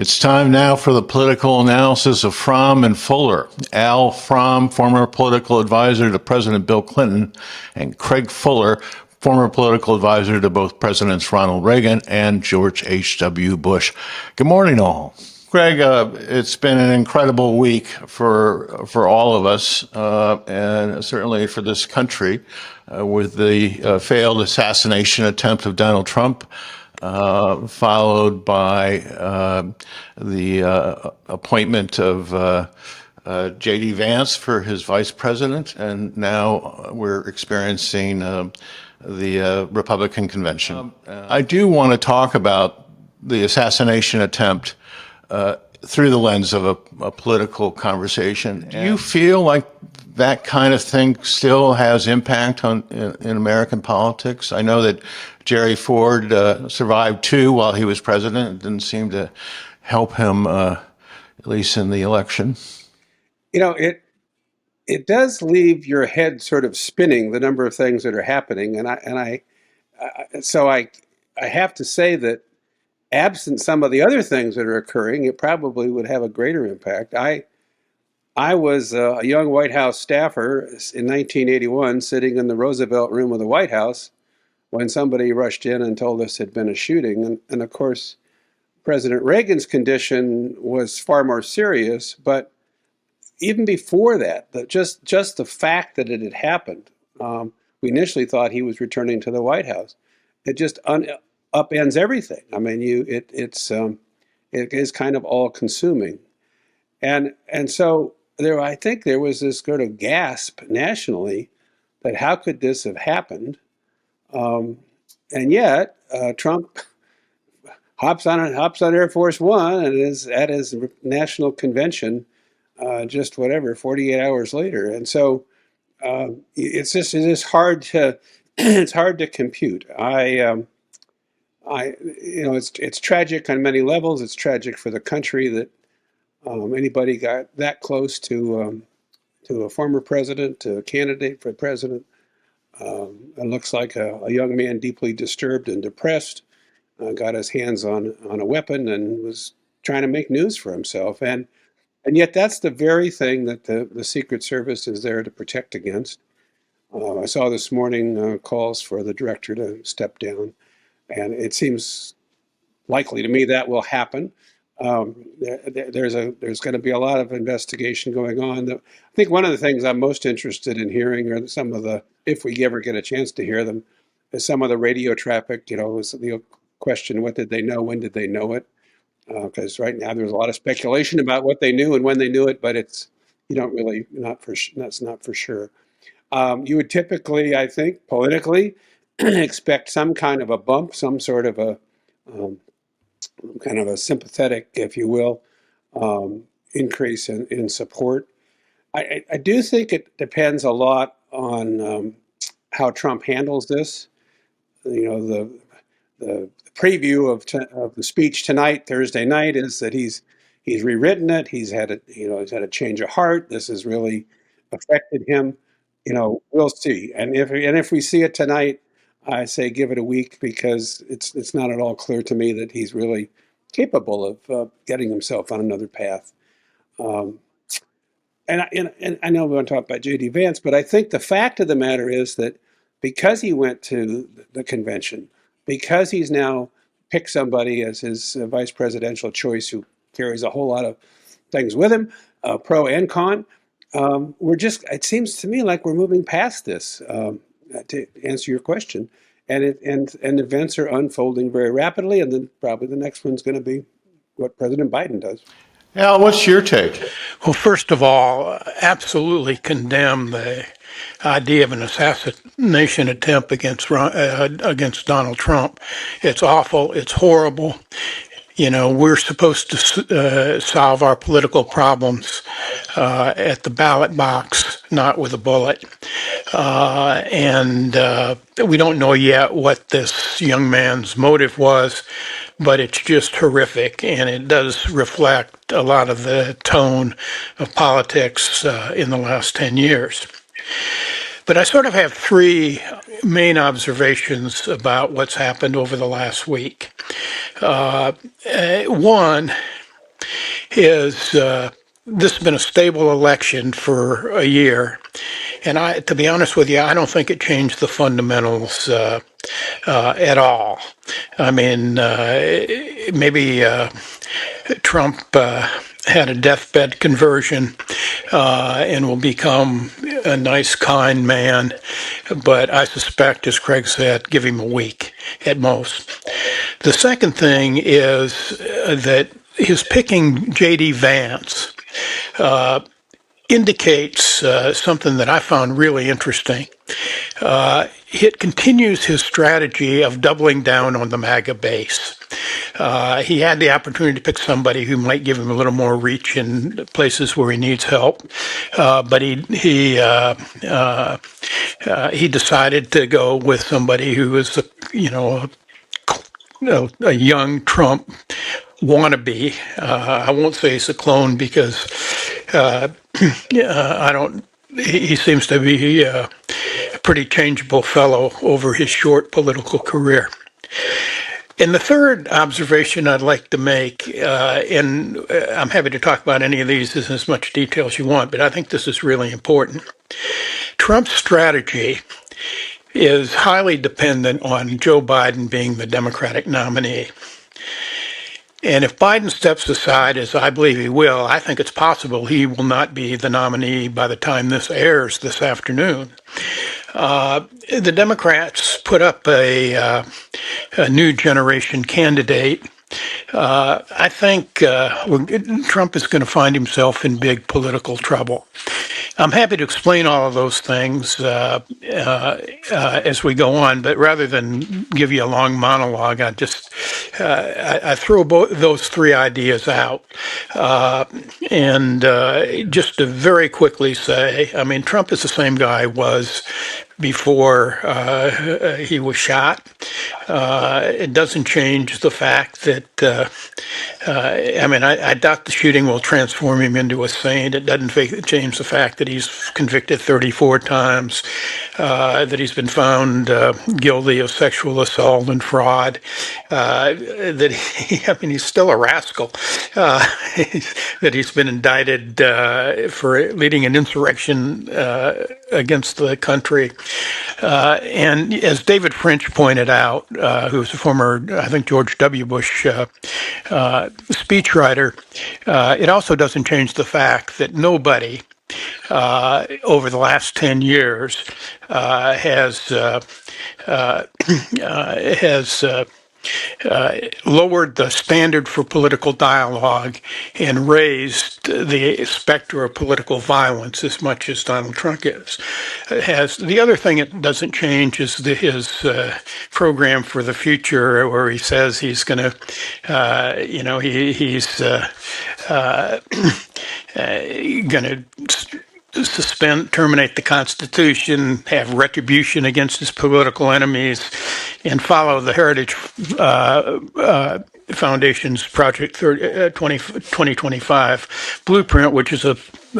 It's time now for the political analysis of Fromm and Fuller. Al Fromm, former political advisor to President Bill Clinton, and Craig Fuller, former political advisor to both Presidents Ronald Reagan and George H.W. Bush. Good morning, all. Craig, it's been an incredible week for all of us, and certainly for this country, with the failed assassination attempt of Donald Trump, followed by the appointment of J.D. Vance for his vice president, and now we're experiencing the Republican convention. I do want to talk about the assassination attempt through the lens of a political conversation. Do you feel like that kind of thing still has impact in American politics? I know that Jerry Ford survived two while he was president. It didn't seem to help him, at least in the election. You know, it does leave your head sort of spinning, the number of things that are happening, and I have to say that absent some of the other things that are occurring, it probably would have a greater impact. I was a young White House staffer in 1981, sitting in the Roosevelt Room of the White House when somebody rushed in and told us there'd been a shooting. And of course, President Reagan's condition was far more serious. But even before that, just the fact that it had happened, we initially thought he was returning to the White House. It just upends everything. I mean, it is kind of all-consuming, and so I think there was this sort of gasp nationally that how could this have happened, and yet Trump hops on Air Force One and is at his national convention just 48 hours later, and so it's just hard to it's hard to compute. It's tragic on many levels. It's tragic for the country that anybody got that close to a former president, to a candidate for president. It looks like a young man deeply disturbed and depressed got his hands on a weapon and was trying to make news for himself. And yet that's the very thing that the Secret Service is there to protect against. I saw this morning calls for the director to step down. And it seems likely to me that will happen. There's going to be a lot of investigation going on. I think one of the things I'm most interested in hearing are some of the, if we ever get a chance to hear them, is some of the radio traffic. Is the question: what did they know? When did they know it? Because right now there's a lot of speculation about what they knew and when they knew it, but that's not for sure. You would typically, I think, politically, expect some kind of a bump, some sort of a kind of a sympathetic, if you will, increase in support. I do think it depends a lot on how Trump handles this. The preview of the speech tonight, Thursday night, is that he's rewritten it. He's had a change of heart. This has really affected him. We'll see. And if we see it tonight, I say give it a week, because it's not at all clear to me that he's really capable of getting himself on another path. And I know we want to talk about J.D. Vance, but I think the fact of the matter is that because he went to the convention, because he's now picked somebody as his vice presidential choice who carries a whole lot of things with him, pro and con, it seems to me like we're moving past this. To answer your question, and events are unfolding very rapidly, and then probably the next one's going to be what President Biden does. Al, what's your take? Well, first of all, absolutely condemn the idea of an assassination attempt against Donald Trump. It's awful. It's horrible. We're supposed to solve our political problems at the ballot box, not with a bullet. And we don't know yet what this young man's motive was, but it's just horrific, and it does reflect a lot of the tone of politics in the last 10 years. But I sort of have three main observations about what's happened over the last week. One, is this has been a stable election for a year. And to be honest with you, I don't think it changed the fundamentals at all. I mean, maybe Trump had a deathbed conversion and will become a nice, kind man. But I suspect, as Craig said, give him a week at most. The second thing is that his picking J.D. Vance indicates something that I found really interesting. It continues his strategy of doubling down on the MAGA base. He had the opportunity to pick somebody who might give him a little more reach in places where he needs help, but he decided to go with somebody who was, a young Trump wannabe. I won't say he's a clone because I don't. He seems to be a pretty changeable fellow over his short political career. And the third observation I'd like to make, and I'm happy to talk about any of these in as much detail as you want, but I think this is really important. Trump's strategy is highly dependent on Joe Biden being the Democratic nominee. And if Biden steps aside, as I believe he will, I think it's possible he will not be the nominee by the time this airs this afternoon. The Democrats put up a new generation candidate. I think Trump is going to find himself in big political trouble. I'm happy to explain all of those things as we go on, but rather than give you a long monologue, I throw those three ideas out. And just to very quickly say, I mean, Trump is the same guy was before he was shot. It doesn't change the fact that, I doubt the shooting will transform him into a saint. It doesn't change the fact that he's convicted 34 times, that he's been found guilty of sexual assault and fraud, he's still a rascal, that he's been indicted for leading an insurrection against the country. And as David French pointed out, who was a former, I think, George W. Bush speechwriter, it also doesn't change the fact that nobody over the last 10 years has lowered the standard for political dialogue and raised the specter of political violence as much as Donald Trump has. The other thing it doesn't change is his program for the future, where he says he's going to, he's going to terminate the Constitution, have retribution against his political enemies, and follow the Heritage Foundation's Project 2025 blueprint, which is a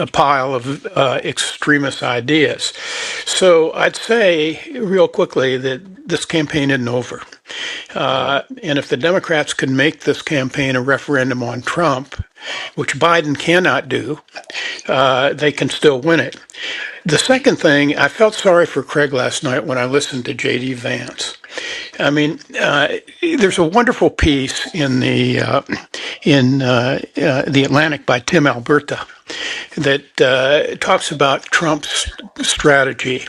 pile of extremist ideas. So I'd say real quickly that this campaign isn't over. And if the Democrats can make this campaign a referendum on Trump, which Biden cannot do, they can still win it. The second thing, I felt sorry for Craig last night when I listened to J.D. Vance. I mean, there's a wonderful piece in the Atlantic by Tim Alberta that talks about Trump's strategy.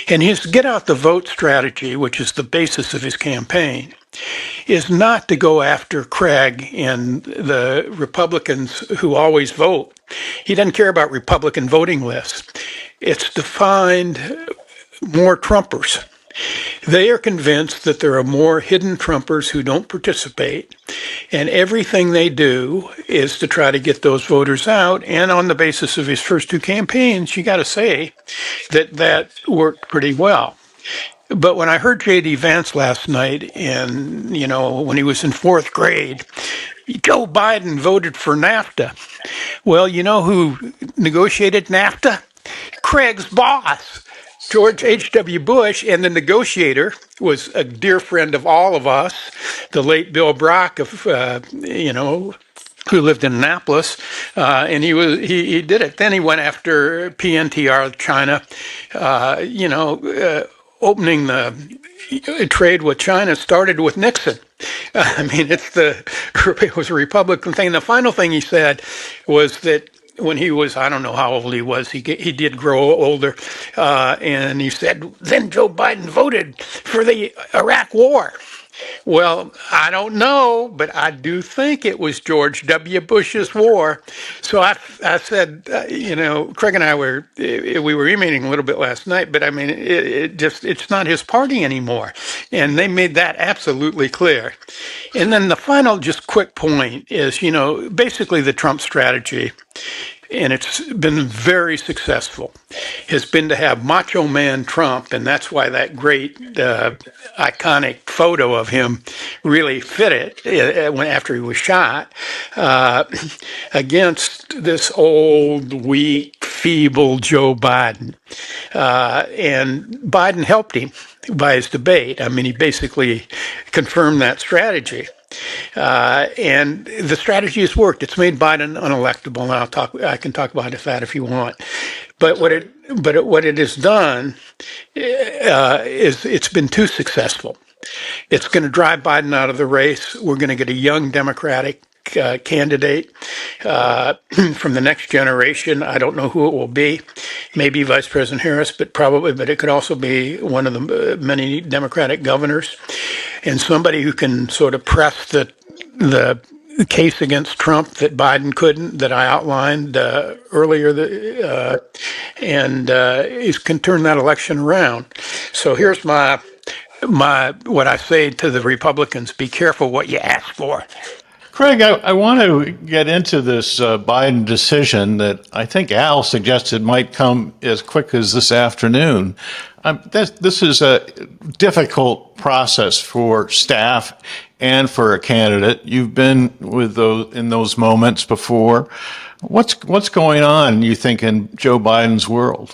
And his get out the vote strategy, which is the basis of his campaign, is not to go after Craig and the Republicans who always vote. He doesn't care about Republican voting lists. It's to find more Trumpers. They are convinced that there are more hidden Trumpers who don't participate, and everything they do is to try to get those voters out. And on the basis of his first two campaigns, you got to say that worked pretty well. But when I heard J.D. Vance last night, and, when he was in fourth grade, Joe Biden voted for NAFTA. Well, you know who negotiated NAFTA? Craig's boss, George H.W. Bush, and the negotiator was a dear friend of all of us, the late Bill Brock of, who lived in Annapolis, and he did it. Then he went after PNTR China, opening the trade with China started with Nixon. I mean, it was a Republican thing. The final thing he said was that when he was, I don't know how old he was, he did grow older, and he said, then Joe Biden voted for the Iraq War. Well, I don't know, but I do think it was George W. Bush's war. So I said, Craig and I we were emailing a little bit last night, but I mean, it's not his party anymore. And they made that absolutely clear. And then the final just quick point is, basically the Trump strategy, and it's been very successful, has been to have Macho Man Trump, and that's why that great iconic photo of him really fit it after he was shot, against this old, weak, feeble Joe Biden. And Biden helped him by his debate. I mean, he basically confirmed that strategy. And the strategy has worked. It's made Biden unelectable, and I can talk about that if you want. But what it has done is it's been too successful. It's going to drive Biden out of the race. We're going to get a young Democratic candidate from the next generation. I don't know who it will be. Maybe Vice President Harris, but it could also be one of the many Democratic governors, and somebody who can sort of press the case against Trump that Biden couldn't, that I outlined earlier, and he can turn that election around. So here's my what I say to the Republicans: be careful what you ask for. Craig, I want to get into this Biden decision that I think Al suggested might come as quick as this afternoon. This is a difficult process for staff and for a candidate. You've been in those moments before. What's going on, you think, in Joe Biden's world?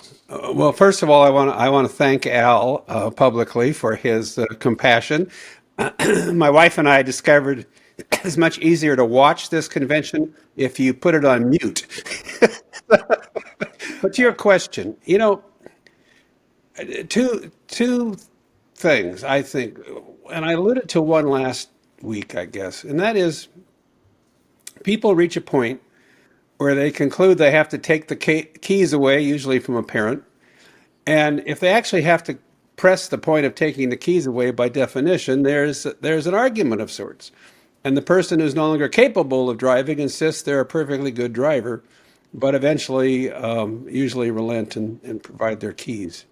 Well, first of all, I want to thank Al publicly for his compassion. My wife and I discovered it's much easier to watch this convention if you put it on mute. But to your question, two things, I think, and I alluded to one last week, I guess, and that is people reach a point where they conclude they have to take the keys away, usually from a parent. And if they actually have to press the point of taking the keys away, by definition, there's an argument of sorts. And the person who's no longer capable of driving insists they're a perfectly good driver, but eventually usually relent and provide their keys.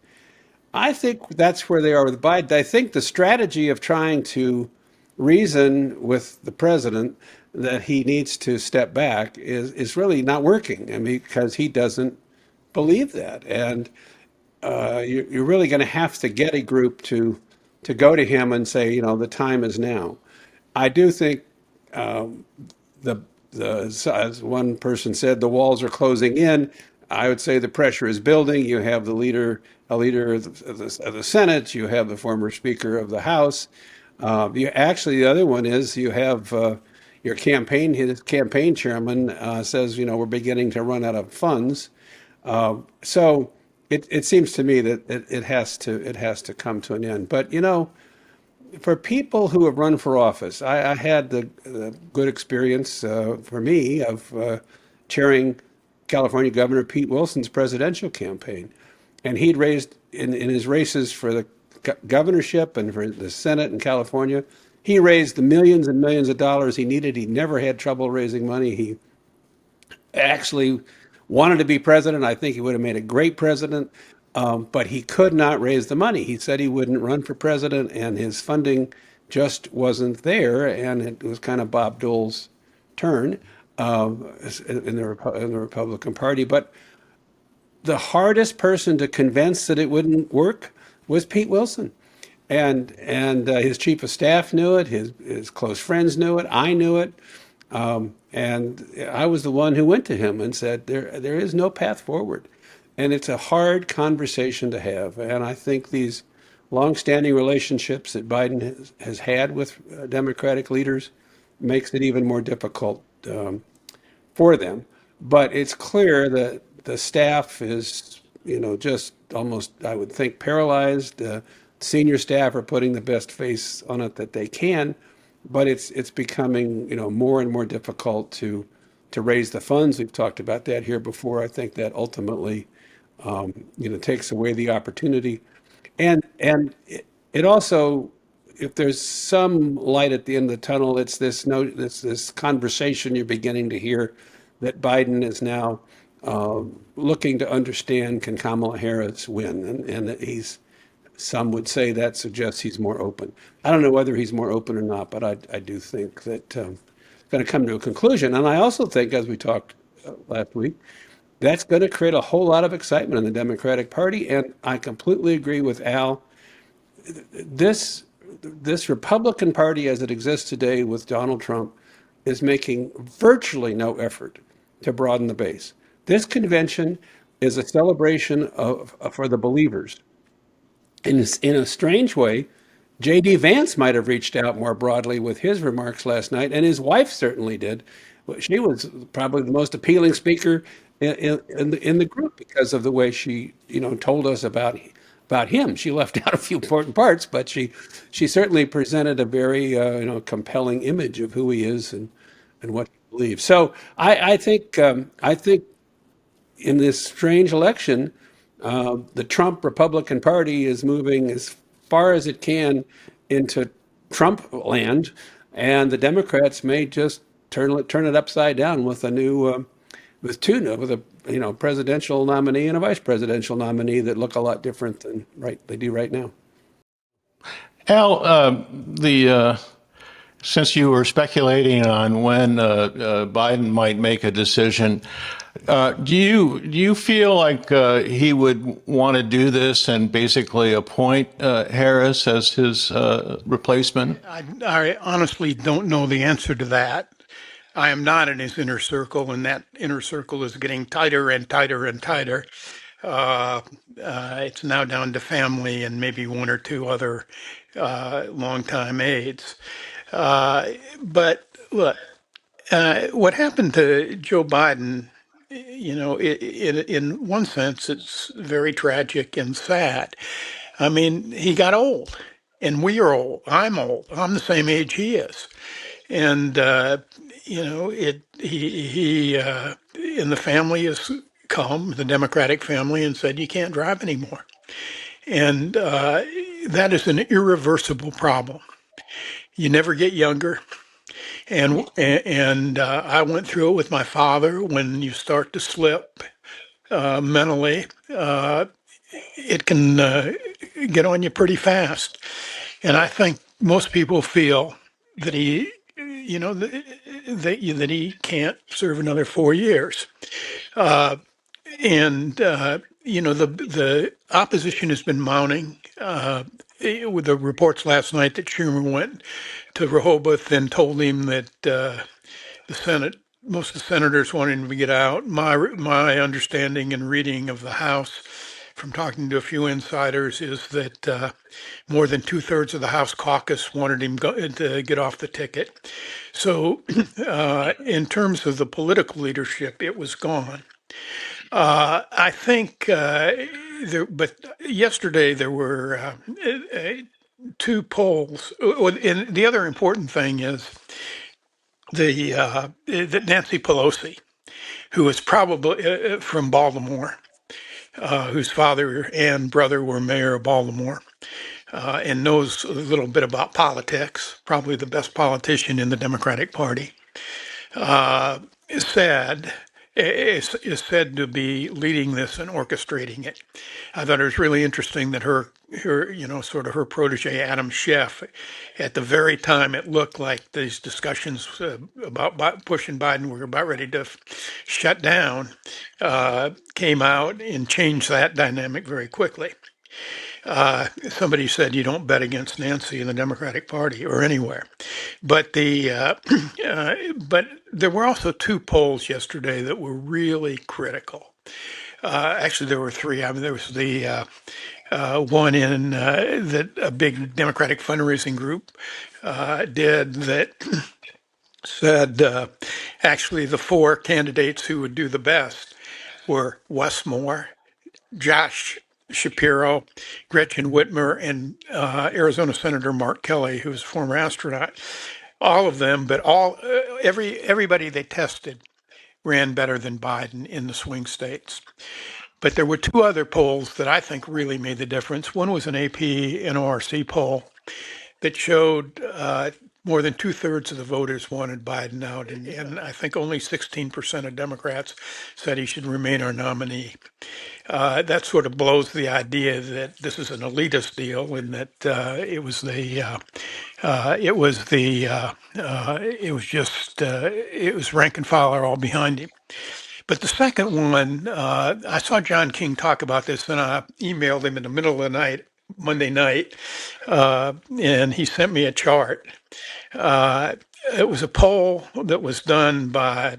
I think that's where they are with Biden. I think the strategy of trying to reason with the president that he needs to step back is really not working. I mean, because he doesn't believe that. And you're really going to have to get a group to go to him and say, the time is now. I do think as one person said, the walls are closing in. I would say the pressure is building. You have a leader of the Senate. You have the former Speaker of the House. The other one is you have his campaign chairman says, we're beginning to run out of funds. So it seems to me that it has to come to an end. But for people who have run for office, I had the good experience for me of chairing California Governor Pete Wilson's presidential campaign, and he'd raised in his races for the governorship and for the Senate in California, he raised the millions and millions of dollars he needed. He never had trouble raising money. He actually wanted to be president. I think he would have made a great president, but he could not raise the money. He said he wouldn't run for president, and his funding just wasn't there, and it was kind of Bob Dole's turn in the Republican Party. But the hardest person to convince that it wouldn't work was Pete Wilson. And his chief of staff knew it. His close friends knew it. I knew it. And I was the one who went to him and said, there is no path forward. And it's a hard conversation to have. And I think these longstanding relationships that Biden has had with Democratic leaders makes it even more difficult for them. But it's clear that the staff is, just almost, I would think, paralyzed. Senior staff are putting the best face on it that they can, but it's becoming, more and more difficult to raise the funds. We've talked about that here before. I think that ultimately, takes away the opportunity, and it also, if there's some light at the end of the tunnel, it's this conversation you're beginning to hear that Biden is now looking to understand, can Kamala Harris win, and that some would say that suggests he's more open. I don't know whether he's more open or not, but I do think that going to come to a conclusion. And I also think, as we talked last week, that's going to create a whole lot of excitement in the Democratic Party. And I completely agree with Al. This this Republican Party, as it exists today with Donald Trump, is making virtually no effort to broaden the base. This convention is a celebration for the believers. In a strange way, J.D. Vance might have reached out more broadly with his remarks last night, and his wife certainly did. She was probably the most appealing speaker in the group because of the way she, told us about him. She left out a few important parts, but she certainly presented a very compelling image of who he is and what he believes. So I think in this strange election, the Trump Republican Party is moving as far as it can into Trump land, and the Democrats may just turn it upside down with with a presidential nominee and a vice presidential nominee that look a lot different than they do right now. Al, since you were speculating on when Biden might make a decision, do you feel like he would want to do this and basically appoint Harris as his replacement? I honestly don't know the answer to that. I am not in his inner circle, and that inner circle is getting tighter and tighter and tighter. It's now down to family and maybe one or two other longtime aides. But look, what happened to Joe Biden, in one sense, it's very tragic and sad. I mean, he got old, and we are old. I'm old. I'm the same age he is. And, he in the family has come, the Democratic family, and said, you can't drive anymore. And that is an irreversible problem. You never get younger. And I went through it with my father. When you start to slip mentally, it can get on you pretty fast. And I think most people feel that that he can't serve another 4 years. The opposition has been mounting. With the reports last night that Schumer went to Rehoboth and told him that the Senate, most of the senators wanted him to get out. My understanding and reading of the House, from talking to a few insiders, is that more than 2/3 of the House caucus wanted him to get off the ticket. So, in terms of the political leadership, it was gone. I think, but yesterday there were two polls. And the other important thing is that Nancy Pelosi, who is probably from Baltimore, whose father and brother were mayor of Baltimore, and knows a little bit about politics, probably the best politician in the Democratic Party, is said to be leading this and orchestrating it. I thought it was really interesting that her sort of her protege, Adam Schiff, at the very time it looked like these discussions about pushing Biden were about ready to shut down, came out and changed that dynamic very quickly. Somebody said you don't bet against Nancy in the Democratic Party or anywhere, but but there were also two polls yesterday that were really critical. Actually, there were three. I mean, there was the one in that a big Democratic fundraising group did that said actually the four candidates who would do the best were Wes Moore, Josh Shapiro, Gretchen Whitmer, and Arizona Senator Mark Kelly, who was a former astronaut. All of them, but everybody they tested ran better than Biden in the swing states. But there were two other polls that I think really made the difference. One was an AP NORC poll that showed more than two-thirds of the voters wanted Biden out, and I think only 16% of Democrats said he should remain our nominee. That sort of blows the idea that this is an elitist deal, and that it was rank and file are all behind him. But the second one, I saw John King talk about this, and I emailed him in the middle of the night, Monday night, and he sent me a chart. It was a poll that was done by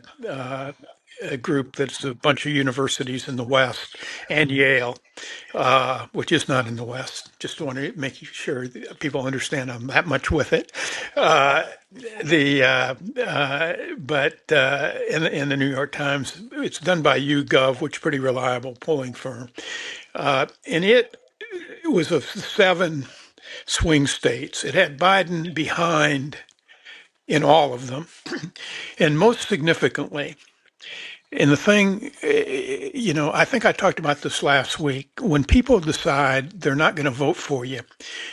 a group that's a bunch of universities in the West and Yale, which is not in the West. Just want to make sure that people understand I'm that much with it. In the New York Times, it's done by YouGov, which is a pretty reliable polling firm, and it was of 7 swing states. It had Biden behind in all of them, and most significantly. And the thing, I think I talked about this last week. When people decide they're not going to vote for you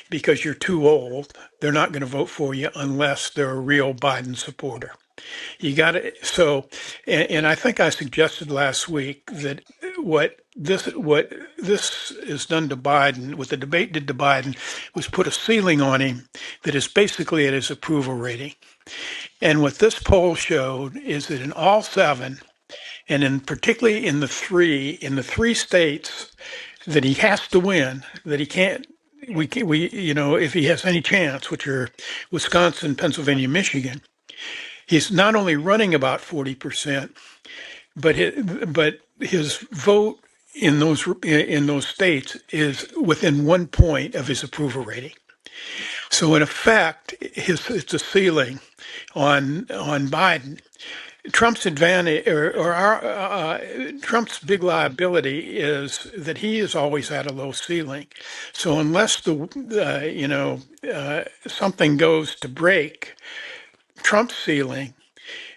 because you're too old, they're not going to vote for you unless they're a real Biden supporter. You got to, and I think I suggested last week that what this has done to Biden, what the debate did to Biden, was put a ceiling on him that is basically at his approval rating. And what this poll showed is that in all 7, and particularly in the three states that he has to win, that he can't, if he has any chance, which are Wisconsin, Pennsylvania, Michigan, he's not only running about 40%, but his vote in those states is within 1 point of his approval rating. So in effect, it's a ceiling on Biden. Trump's advantage, Trump's big liability is that he has always had a low ceiling. So unless something goes to break Trump's ceiling,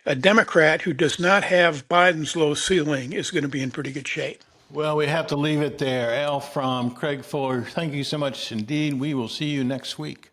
a Democrat who does not have Biden's low ceiling is going to be in pretty good shape. Well, we have to leave it there. Al, from Craig Fuller, thank you so much indeed. We will see you next week.